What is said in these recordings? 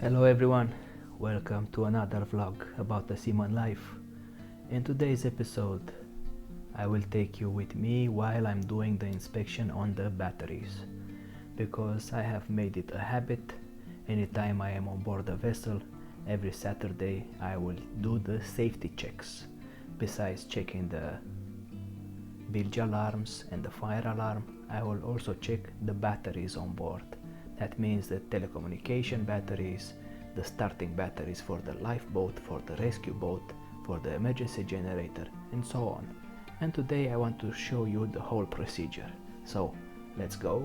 Hello everyone, welcome to another vlog about the seaman life. In today's episode, I will take you with me while I'm doing the inspection on the batteries, because I have made it a habit. Anytime I am on board a vessel, every Saturday I will do the safety checks. Besides checking the bilge alarms and the fire alarm, I will also check the batteries on board. That means the telecommunication batteries, the starting batteries for the lifeboat, for the rescue boat, for the emergency generator, and so on. And today I want to show you the whole procedure. So let's go!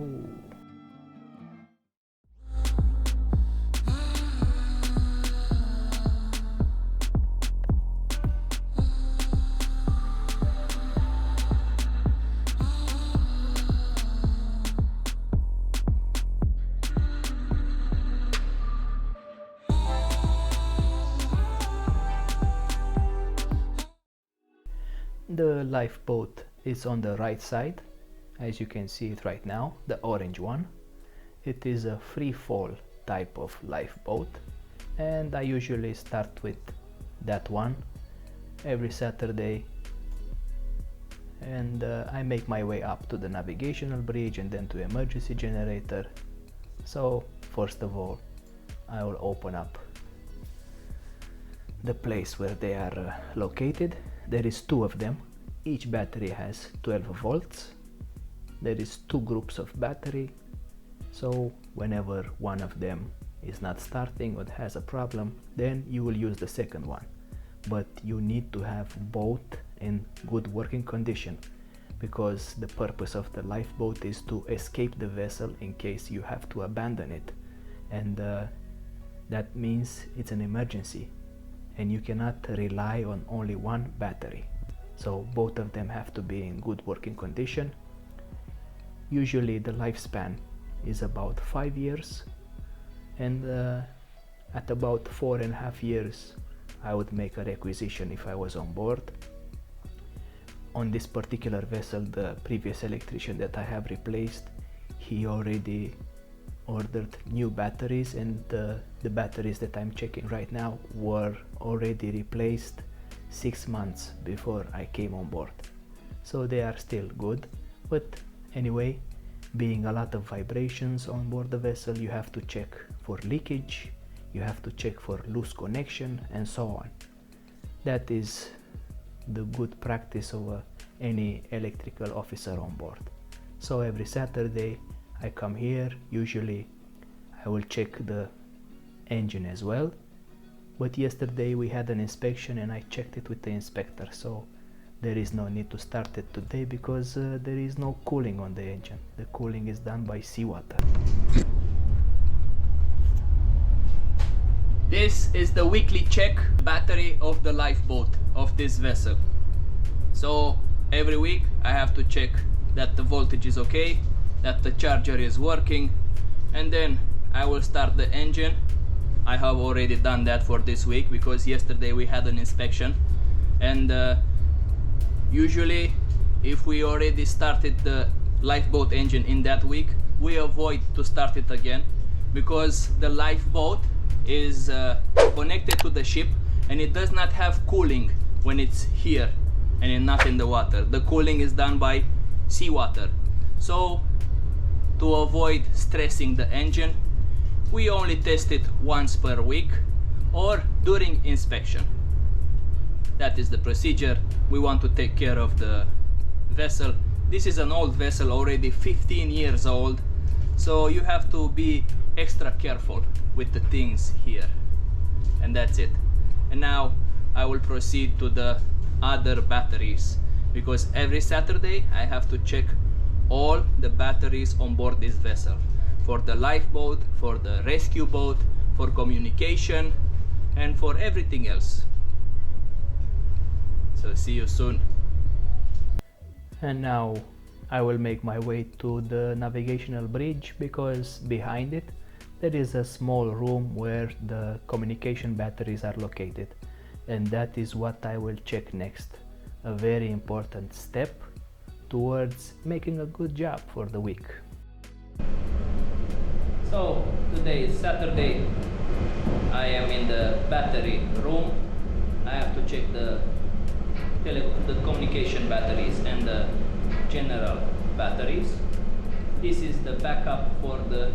The lifeboat is on the right side, as you can see it right now, the orange one. It is a free fall type of lifeboat, and I usually start with that one every Saturday, and I make my way up to the navigational bridge and then to emergency generator. So first of all, I will open up the place where they are located. There is two of them. Each battery has 12 volts. There is two groups of battery, so whenever one of them is not starting or has a problem, then you will use the second one. But you need to have both in good working condition, because the purpose of the lifeboat is to escape the vessel in case you have to abandon it, and that means it's an emergency and you cannot rely on only one battery. So both of them have to be in good working condition. Usually the lifespan is about 5 years, and at about 4.5 years I would make a requisition if I was on board. On this particular vessel, the previous electrician that I have replaced, he already ordered new batteries, and the batteries that I'm checking right now were already replaced 6 months before I came on board, so they are still good. But anyway, being a lot of vibrations on board the vessel, you have to check for leakage, you have to check for loose connection, and so on. That is the good practice of any electrical officer on board. So every Saturday I come here. Usually I will check the engine as well, but yesterday we had an inspection and I checked it with the inspector, so there is no need to start it today because there is no cooling on the engine. The cooling is done by seawater. This is the weekly check battery of the lifeboat of this vessel. So every week I have to check that the voltage is okay, that the charger is working, and then I will start the engine. I have already done that for this week because yesterday we had an inspection, and usually if we already started the lifeboat engine in that week, we avoid to start it again, because the lifeboat is connected to the ship and it does not have cooling when it's here and not in the water. The cooling is done by seawater. So to avoid stressing the engine, we only test it once per week or during inspection. That is the procedure. We want to take care of the vessel. This is an old vessel, already 15 years old, so you have to be extra careful with the things here. And that's it. And now I will proceed to the other batteries, because every Saturday I have to check all the batteries on board this vessel, for the lifeboat, for the rescue boat, for communication, and for everything else. So see you soon. And now I will make my way to the navigational bridge, because behind it there is a small room where the communication batteries are located, and that is what I will check next. A very important step towards making a good job for the week. So today is Saturday, I am in the battery room. I have to check the communication batteries and the general batteries. This is the backup for the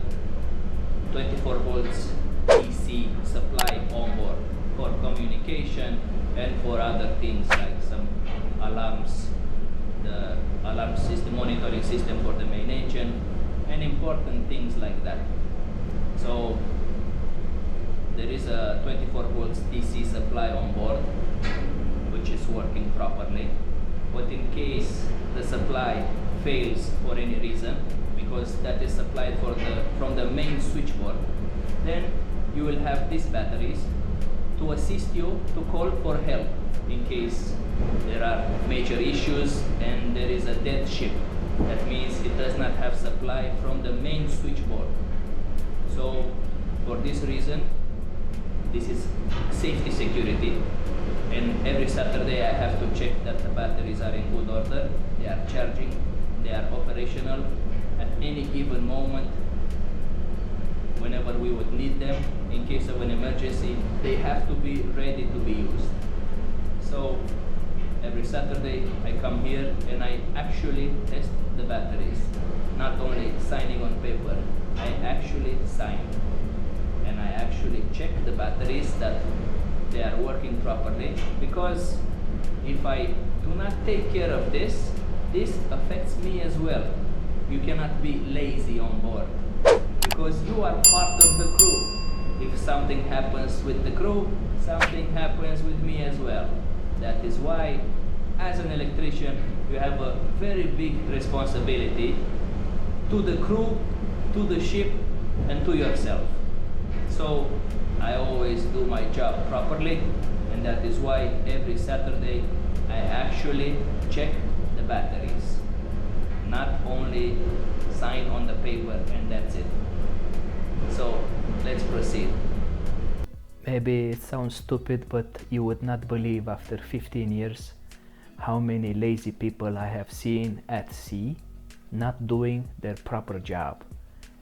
24 volts DC supply onboard for communication and for other things like some alarms, the alarm system, monitoring system for the main engine, and important things like that. So there is a 24 volts DC supply on board which is working properly, but in case the supply fails for any reason, because that is supplied from the main switchboard, then you will have these batteries to assist you to call for help in case there are major issues and there is a dead ship. That means it does not have supply from the main switchboard. So for this reason, this is safety security, and every Saturday I have to check that the batteries are in good order, they are charging, they are operational at any given moment. Whenever we would need them, in case of an emergency, they have to be ready to be used. So every Saturday I come here and I actually test the batteries, not only signing on paper. I actually sign and I actually check the batteries that they are working properly, because if I do not take care of this, this affects me as well. You cannot be lazy on board, because you are part of the crew. If something happens with the crew, something happens with me as well. That is why, as an electrician, you have a very big responsibility to the crew, to the ship, and to yourself. So I always do my job properly, and that is why every Saturday I actually check the batteries, not only sign on the paper and that's it. So let's proceed. Maybe it sounds stupid, but you would not believe after 15 years how many lazy people I have seen at sea not doing their proper job,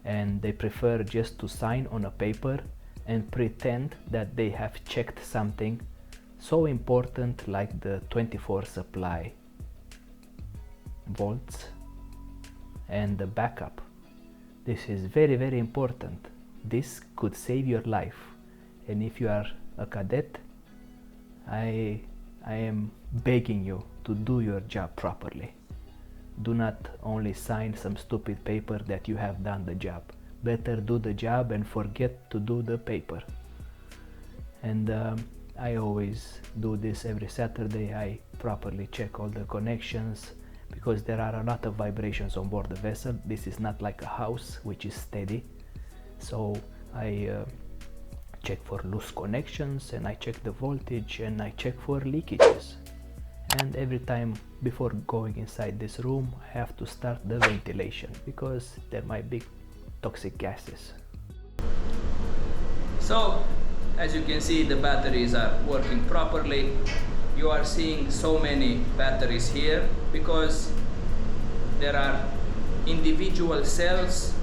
and they prefer just to sign on a paper and pretend that they have checked something so important like the 24 supply volts and the backup. This is very, very important. This could save your life, and if you are a cadet, I am begging you to do your job properly. Do not only sign some stupid paper that you have done the job. Better do the job and forget to do the paper. And I always do this every Saturday. I properly check all the connections, because there are a lot of vibrations on board the vessel. This is not like a house which is steady. So I check for loose connections, and I check the voltage, and I check for leakages. And every time before going inside this room, I have to start the ventilation, because there might be toxic gases. So as you can see, the batteries are working properly. You are seeing so many batteries here because there are individual cells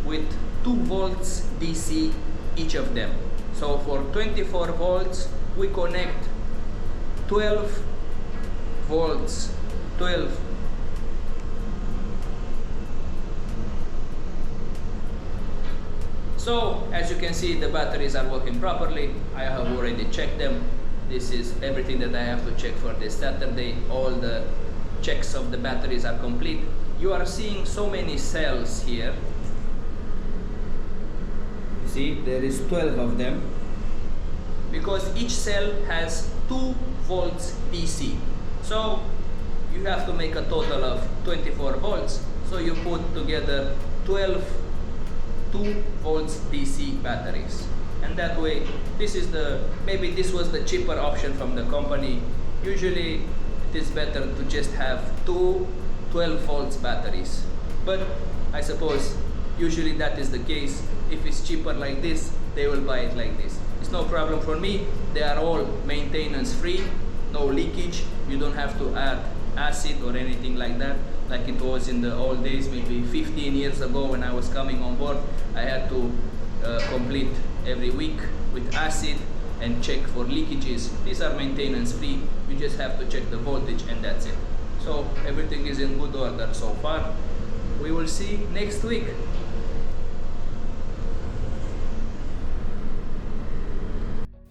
with 2 volts DC each of them. So for 24 volts we connect 12 volts, 12. So as you can see, the batteries are working properly. I have already checked them. This is everything that I have to check for this Saturday. All the checks of the batteries are complete. You are seeing so many cells here. You see, there is 12 of them, because each cell has 2 volts DC. So you have to make a total of 24 volts. So you put together 12 2 volts DC batteries, and that way maybe this was the cheaper option from the company. Usually it is better to just have 2 12 volts batteries, but I suppose usually that is the case. If it's cheaper like this, they will buy it like this. It's no problem for me. They are all maintenance free, no leakage. You don't have to add acid or anything like that, like it was in the old days, maybe 15 years ago when I was coming on board. I had to complete every week with acid and check for leakages. These are maintenance free. You just have to check the voltage and that's it. So everything is in good order so far. We will see next week.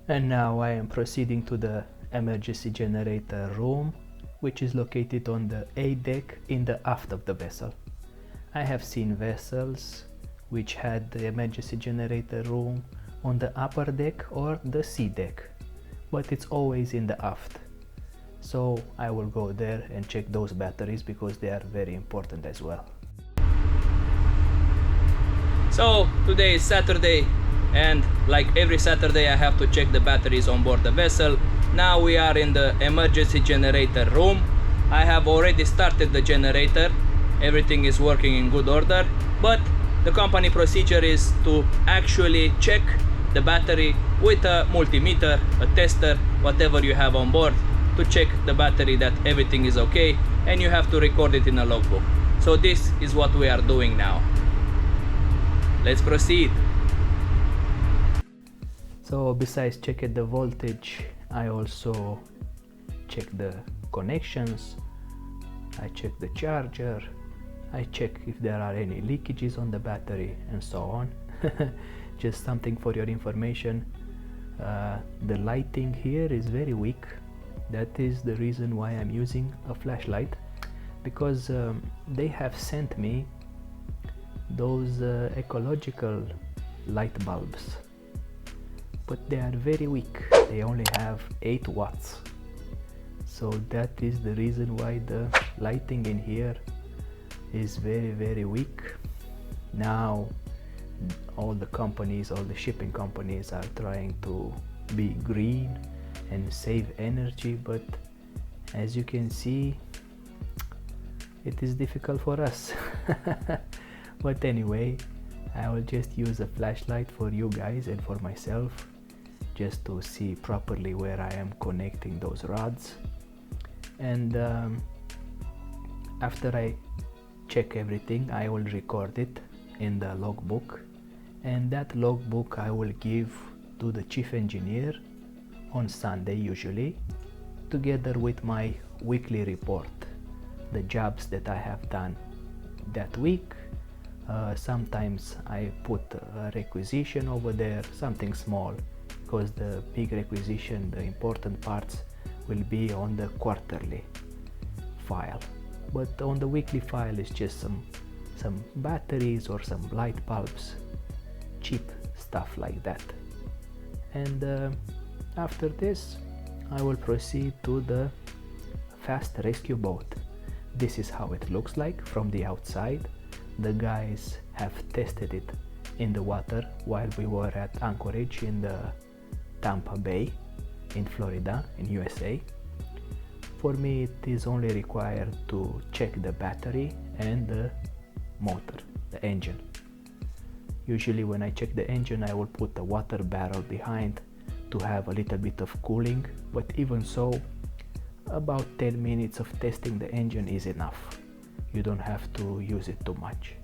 And now I am proceeding to the emergency generator room, which is located on the A deck in the aft of the vessel. I have seen vessels which had the emergency generator room on the upper deck or the C deck, but it's always in the aft. So I will go there and check those batteries because they are very important as well. So today is Saturday, and like every Saturday I have to check the batteries on board the vessel. Now we are in the emergency generator room. I have already started the generator. Everything is working in good order, but the company procedure is to actually check the battery with a multimeter, a tester, whatever you have on board, to check the battery that everything is okay, and you have to record it in a logbook. So this is what we are doing now. Let's proceed. So besides checking the voltage, I also check the connections, I check the charger, I check if there are any leakages on the battery and so on. Just something for your information. The lighting here is very weak. That is the reason why I'm using a flashlight, because they have sent me those ecological light bulbs, but they are very weak. They only have 8 watts. So that is the reason why the lighting in here is very weak. Now all the companies, all the shipping companies are trying to be green and save energy, but as you can see, it is difficult for us. But anyway, I will just use a flashlight for you guys and for myself, just to see properly where I am connecting those rods. And after I check everything, I will record it in the logbook, and that logbook I will give to the chief engineer on Sunday usually, together with my weekly report, the jobs that I have done that week. Sometimes I put a requisition over there, something small, because the big requisition, the important parts, will be on the quarterly file. But on the weekly file is just some batteries or some light bulbs, cheap stuff like that. And after this, I will proceed to the fast rescue boat. This is how it looks like from the outside. The guys have tested it in the water while we were at Anchorage in the Tampa Bay in Florida in USA. For me, it is only required to check the battery and the motor, the engine. Usually when I check the engine, I will put a water barrel behind to have a little bit of cooling, but even so, about 10 minutes of testing the engine is enough. You don't have to use it too much.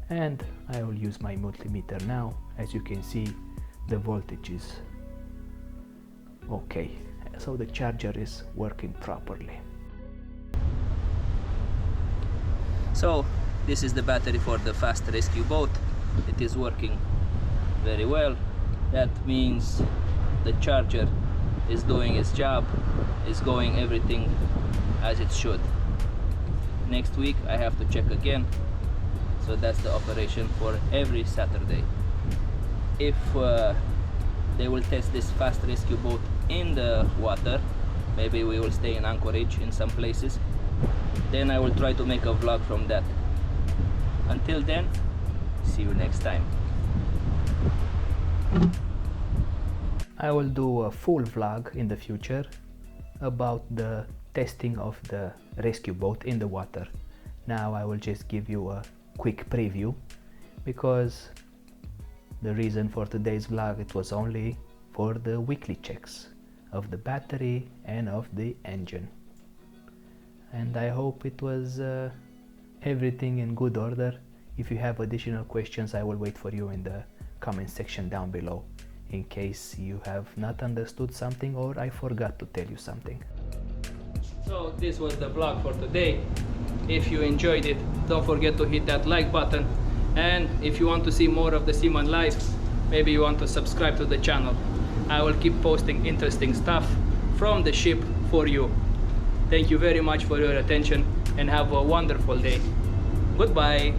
And I will use my multimeter now. As you can see, the voltage is okay, so the charger is working properly. So this is the battery for the fast rescue boat. It is working very well. That means the charger is doing its job, is going everything as it should. Next week I have to check again, so that's the operation for every Saturday. If they will test this fast rescue boat in the water, maybe we will stay in Anchorage in some places, then I will try to make a vlog from that. Until then, see you next time. I will do a full vlog in the future about the testing of the rescue boat in the water. Now I will just give you a quick preview, because the reason for today's vlog, it was only for the weekly checks of the battery and of the engine. And I hope it was everything in good order. If you have additional questions, I will wait for you in the comment section down below. in case you have not understood something or I forgot to tell you something. So this was the vlog for today. If you enjoyed it, don't forget to hit that like button, and if you want to see more of the seaman life, maybe you want to subscribe to the channel. I will keep posting interesting stuff from the ship for you. Thank you very much for your attention and have a wonderful day. Goodbye.